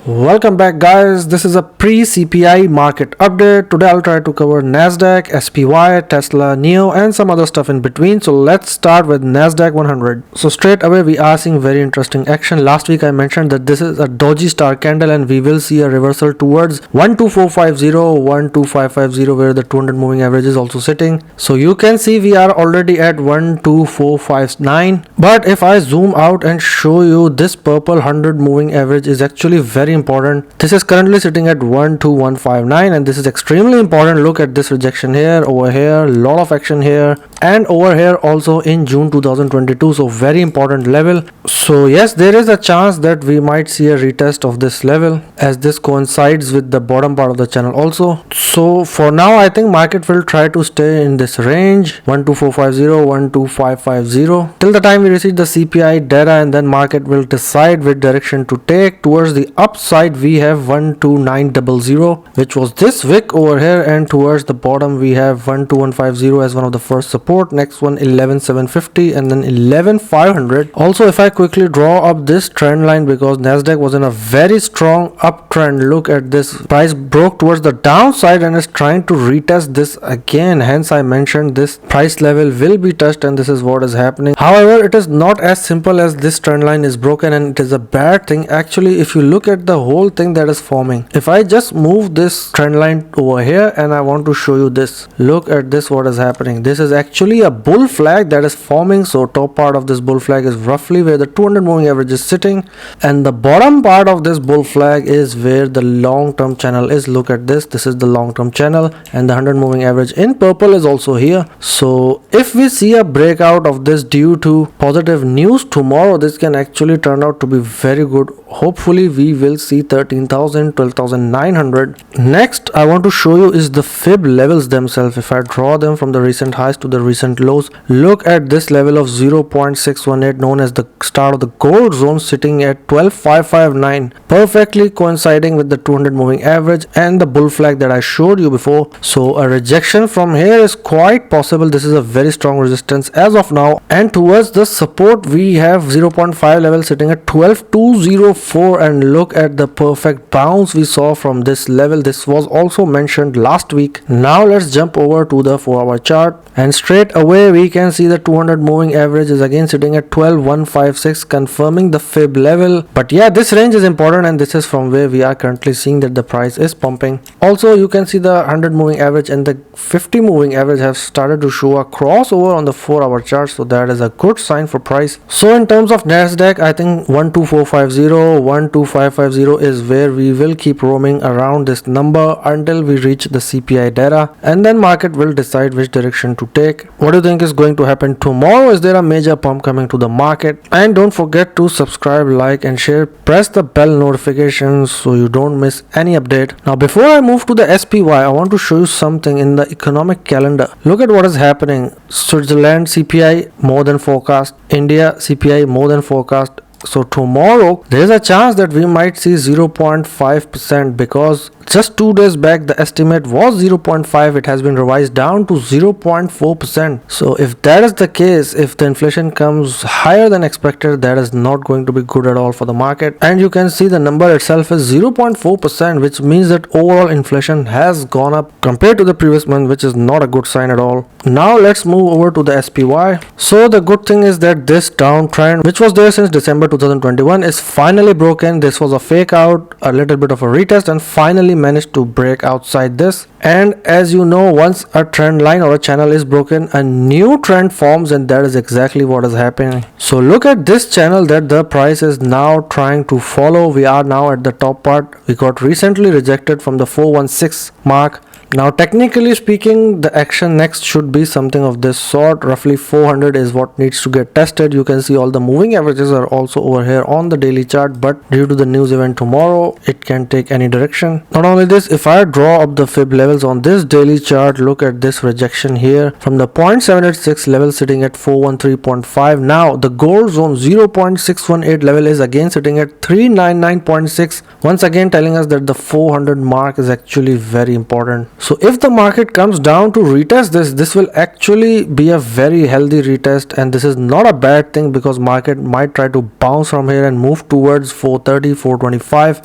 Welcome back guys, this is a pre-CPI market update. Today I'll try to cover Nasdaq, SPY, Tesla, NEO and some other stuff in between. So let's start with Nasdaq 100. So straight away we are seeing very interesting action. Last week I mentioned that this is a doji star candle and we will see a reversal towards 12450, 12550 where the 200 moving average is also sitting. So you can see we are already at 12459. But if I zoom out and show you, this purple 100 moving average is actually very important. This is currently sitting at 12159 and this is extremely important. Look at this rejection here, over here, lot of action here and over here also in June 2022. So very important level. So yes, there is a chance that we might see a retest of this level as this coincides with the bottom part of the channel also. So for now I think market will try to stay in this range 12450, 12550 till the time we receive the CPI data, and then market will decide which direction to take. Towards the upside we have 12900 which was this wick over here, and towards the bottom we have 12150 as one of the first support. Next one 11750 and then 11500. Also if I quickly draw up this trend line, because Nasdaq was in a very strong uptrend, look at this, price broke towards the downside and is trying to retest this again. Hence I mentioned this price level will be touched and this is what is happening. However, it is not as simple as this trend line is broken and it is a bad thing. Actually, if you look at the whole thing that is forming, if I just move this trend line over here and I want to show you this, look at this, what is happening. This is actually a bull flag that is forming. So top part of this bull flag is roughly where the 200 moving average is sitting, and the bottom part of this bull flag is where the long-term channel is. Look at this, this is the long-term channel and the 100 moving average in purple is also here. So if we see a breakout of this due to positive news tomorrow, this can actually turn out to be very good. Hopefully we will see 13,000, 12,900. Next I want to show you is the fib levels themselves. If I draw them from the recent highs to the recent lows, look at this level of 0.618 known as the start of the gold zone, sitting at 12,559, perfectly coinciding with the 200 moving average and the bull flag that I showed you before. So a rejection from here is quite possible. This is a very strong resistance as of now, and towards the support we have 0.5 level sitting at 12,204, and look at the perfect bounce we saw from this level. This was also mentioned last week. Now let's jump over to the 4-hour chart, and straight away we can see the 200 moving average is again sitting at 12,156, confirming the fib level. But yeah, this range is important and this is from where we are currently seeing that the price is pumping. Also you can see the 100 moving average and the 50 moving average have started to show a crossover on the 4-hour chart, so that is a good sign for price. So in terms of Nasdaq, I think 12450, 12550 is where we will keep roaming around this number until we reach the CPI data, and then market will decide which direction to take. What do you think is going to happen tomorrow? Is there a major pump coming to the market? And don't forget to subscribe, like and share. Press the bell notifications so you don't miss any update. Now before I move to the SPY, I want to show you something in the economic calendar. Look at what is happening. Switzerland CPI more than forecast, India CPI more than forecast. So tomorrow there is a chance that we might see 0.5%, because just 2 days back the estimate was 0.5. It has been revised down to 0.4%. So if that is the case, if the inflation comes higher than expected, that is not going to be good at all for the market. And you can see the number itself is 0.4%, which means that overall inflation has gone up compared to the previous month, which is not a good sign at all. Now let's move over to the SPY. So the good thing is that this downtrend, which was there since December 2021, is finally broken. This was a fake out, a little bit of a retest, and finally managed to break outside this. And as you know, once a trend line or a channel is broken, a new trend forms, and that is exactly what is happening. So look at this channel that the price is now trying to follow. We are now at the top part. We got recently rejected from the 416 mark. Now technically speaking, the action next should be something of this sort. Roughly 400 is what needs to get tested. You can see all the moving averages are also over here on the daily chart, but due to the news event tomorrow, it can take any direction. Not only this, if I draw up the fib levels on this daily chart, look at this rejection here from the 0.786 level sitting at 413.5. Now the gold zone 0.618 level is again sitting at 399.6, once again telling us that the 400 mark is actually very important. So if the market comes down to retest this will actually be a very healthy retest, and this is not a bad thing because market might try to bounce from here and move towards 430, 425,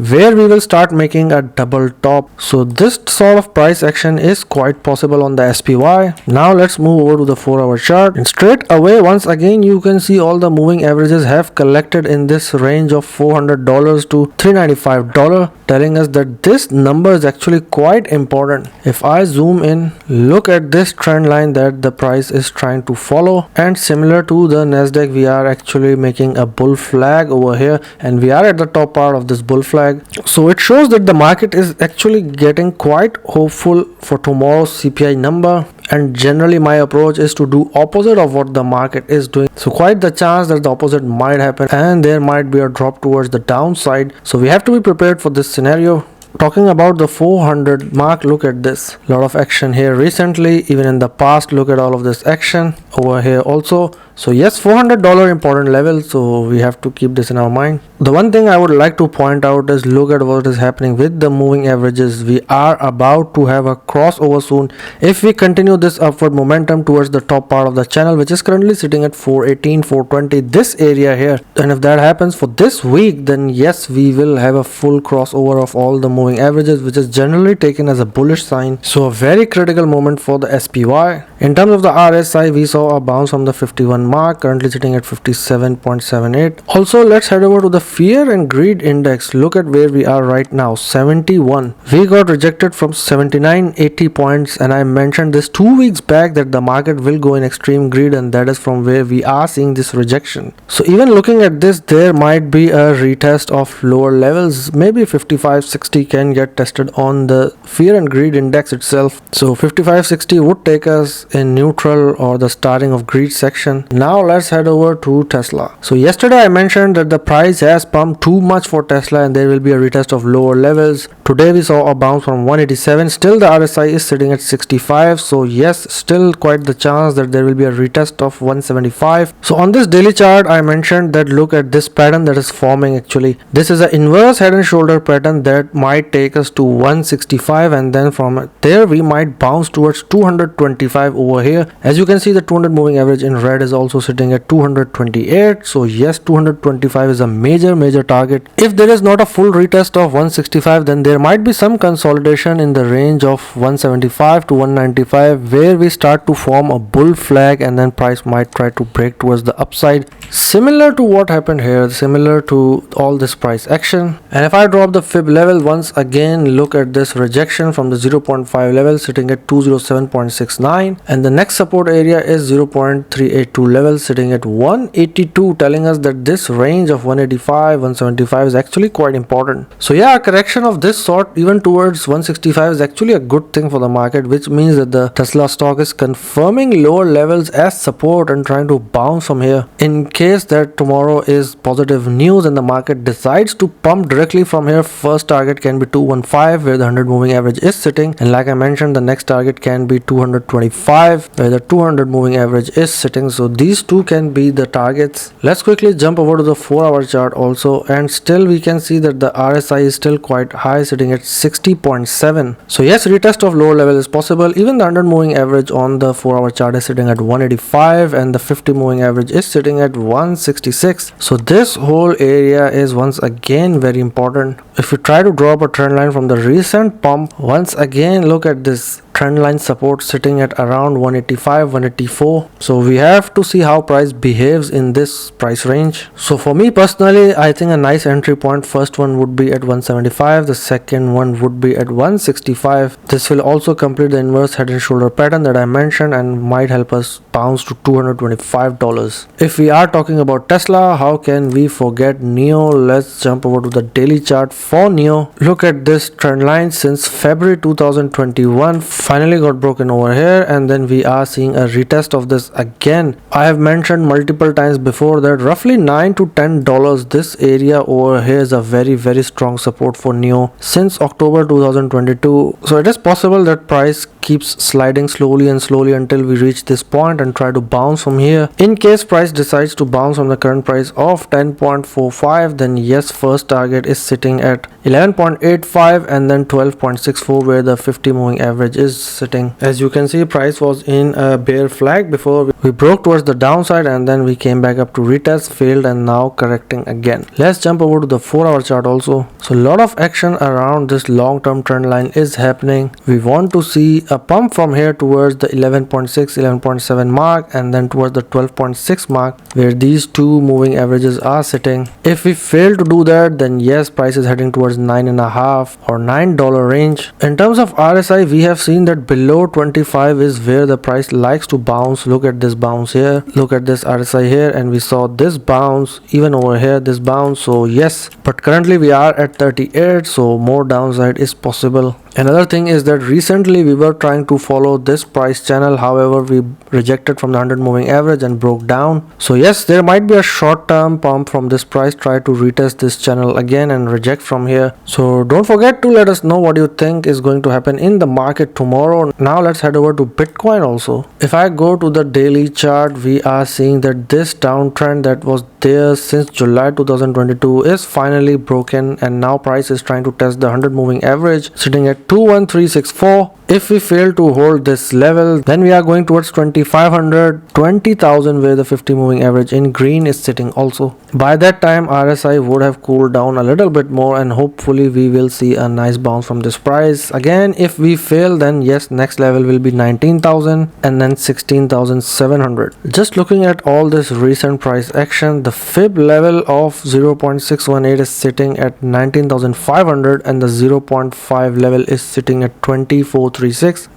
where we will start making a double top. So this sort of price action is quite possible on the SPY. Now let's move over to the 4-hour chart, and straight away once again you can see all the moving averages have collected in this range of $400 to $395, telling us that this number is actually quite important. If I zoom in, look at this trend line that the price is trying to follow, and similar to the Nasdaq, we are actually making a bull flag over here, and we are at the top part of this bull flag. So it shows that the market is actually getting quite hopeful for tomorrow's CPI number, and generally my approach is to do opposite of what the market is doing. So quite the chance that the opposite might happen and there might be a drop towards the downside. So we have to be prepared for this scenario. Talking about the 400 mark, look at this, lot of action here recently, even in the past. Look at all of this action over here also. So yes, $400 important level, so we have to keep this in our mind. The one thing I would like to point out is look at what is happening with the moving averages. We are about to have a crossover soon. If we continue this upward momentum towards the top part of the channel, which is currently sitting at 418, 420, this area here, and if that happens for this week, then yes, we will have a full crossover of all the moving averages, which is generally taken as a bullish sign. So a very critical moment for the SPY. In terms of the RSI, we saw a bounce from the 51 mark, currently sitting at 57.78. Also, let's head over to the fear and greed index. Look at where we are right now, 71. We got rejected from 79, 80 points, and I mentioned this 2 weeks back that the market will go in extreme greed, and that is from where we are seeing this rejection. So even looking at this, there might be a retest of lower levels. Maybe 55, 60 can get tested on the fear and greed index itself. So 55, 60 would take us in neutral or the starting of greed section. Now let's head over to Tesla. So yesterday I mentioned that the price has pumped too much for Tesla and there will be a retest of lower levels. Today we saw a bounce from 187. Still the RSI is sitting at 65. So yes, still quite the chance that there will be a retest of 175. So on this daily chart I mentioned that look at this pattern that is forming actually. This is an inverse head and shoulder pattern that might take us to 165, and then from there we might bounce towards 225 over here. As you can see, the 200 moving average in red is also sitting at 228. So yes, 225 is a major target. If there is not a full retest of 165, then there might be some consolidation in the range of 175 to 195 where we start to form a bull flag, and then price might try to break towards the upside, similar to what happened here, similar to all this price action. And if I drop the fib level once again, look at this rejection from the 0.5 level sitting at 207.69, and the next support area is 0.382 level sitting at 182, telling us that this range of 185, 175 is actually quite important. So yeah, a correction of this sort even towards 165 is actually a good thing for the market, which means that the Tesla stock is confirming lower levels as support and trying to bounce from here. In case that tomorrow is positive news and the market decides to pump directly from here, first target can be 215 where the 100 moving average is sitting, and like I mentioned, the next target can be 225 where the 200 moving average is sitting. So these two can be the targets. Let's quickly jump over to the 4-hour chart also, and still we can see that the RSI is still quite high, sitting at 60.7. So yes, retest of lower level is possible. Even the 100 moving average on the 4-hour chart is sitting at 185 and the 50 moving average is sitting at 166. So this whole area is once again very important. If you try to draw up a trend line from the recent pump, once again look at this trend line support sitting at around 185, 184. So we have to see how price behaves in this price range. So for me personally, I think a nice entry point, first one would be at 175, the second one would be at 165. This will also complete the inverse head and shoulder pattern that I mentioned and might help us bounce to $225. If we are talking about Tesla, how can we forget NIO? Let's jump over to the daily chart for NIO. Look at this trend line since February 2021. Finally got broken over here, and then we are seeing a retest of this again. I have mentioned multiple times before that roughly $9 to $10 this area over here is a very strong support for NIO since October 2022. So it is possible that price keeps sliding slowly and slowly until we reach this point and try to bounce from here. In case price decides to bounce from the current price of 10.45, then yes, first target is sitting at 11.85 and then 12.64 where the 50 moving average is sitting. As you can see, price was in a bear flag before we broke towards the downside, and then we came back up to retest, failed, and now correcting again. Let's jump over to the 4-hour chart also. So a lot of action around this long-term trend line is happening. We want to see a pump from here towards the 11.6 11.7 mark and then towards the 12.6 mark where these two moving averages are sitting. If we fail to do that, then yes, price is heading towards $9.5 or $9 range. In terms of RSI, we have seen that below 25 is where the price likes to bounce. Look at this bounce here, look at this RSI here, and we saw this bounce, even over here this bounce. So yes, but currently we are at 38, so more downside is possible. Another thing is that recently we were trying to follow this price channel, however we rejected from the 100 moving average and broke down. So yes, there might be a short-term pump from this price. Try to retest this channel again and reject from here. So don't forget to let us know what you think is going to happen in the market tomorrow. Now let's head over to Bitcoin also. If I go to the daily chart, we are seeing that this downtrend that was there since July 2022 is finally broken, and now price is trying to test the 100 moving average sitting at 21364. If we fail to hold this level, then we are going towards 2500, 20,000 where the 50 moving average in green is sitting also. By that time RSI would have cooled down a little bit more, and hopefully we will see a nice bounce from this price. Again, if we fail, then yes, next level will be 19,000 and then 16,700. Just looking at all this recent price action, the fib level of 0.618 is sitting at 19,500 and the 0.5 level is sitting at 2436.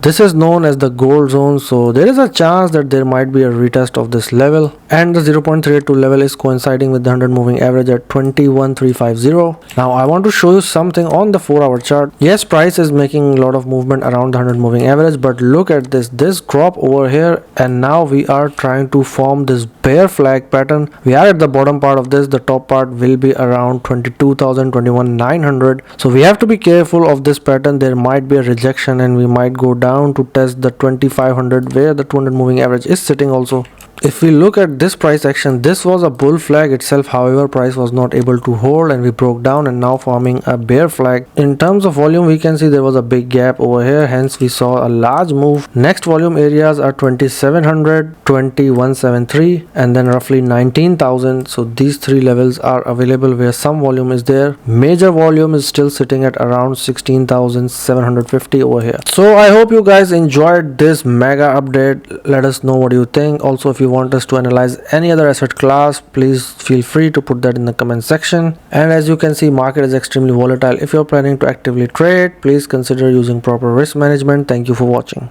This is known as the gold zone, so there is a chance that there might be a retest of this level, and the 0.382 level is coinciding with the 100 moving average at 21350. Now I want to show you something on the 4-hour chart. Yes, price is making a lot of movement around the 100 moving average, but look at this drop over here, and now we are trying to form this bear flag pattern. We are at the bottom part of this. The top part will be around 22,000, 21,900. So we have to be careful of this pattern. There might be a rejection and we might go down to test the 2500 where the 200 moving average is sitting also. If we look at this price action, this was a bull flag itself, however price was not able to hold and we broke down and now forming a bear flag. In terms of volume, we can see there was a big gap over here, hence we saw a large move. Next volume areas are 2700, 2173 and then roughly 19,000. So these three levels are available where some volume is there. Major volume is still sitting at around 16,750 over here. So I hope you guys enjoyed this mega update. Let us know what you think. Also, if you want us to analyze any other asset class, please feel free to put that in the comment section. And as you can see, market is extremely volatile. If you're planning to actively trade, please consider using proper risk management. Thank you for watching.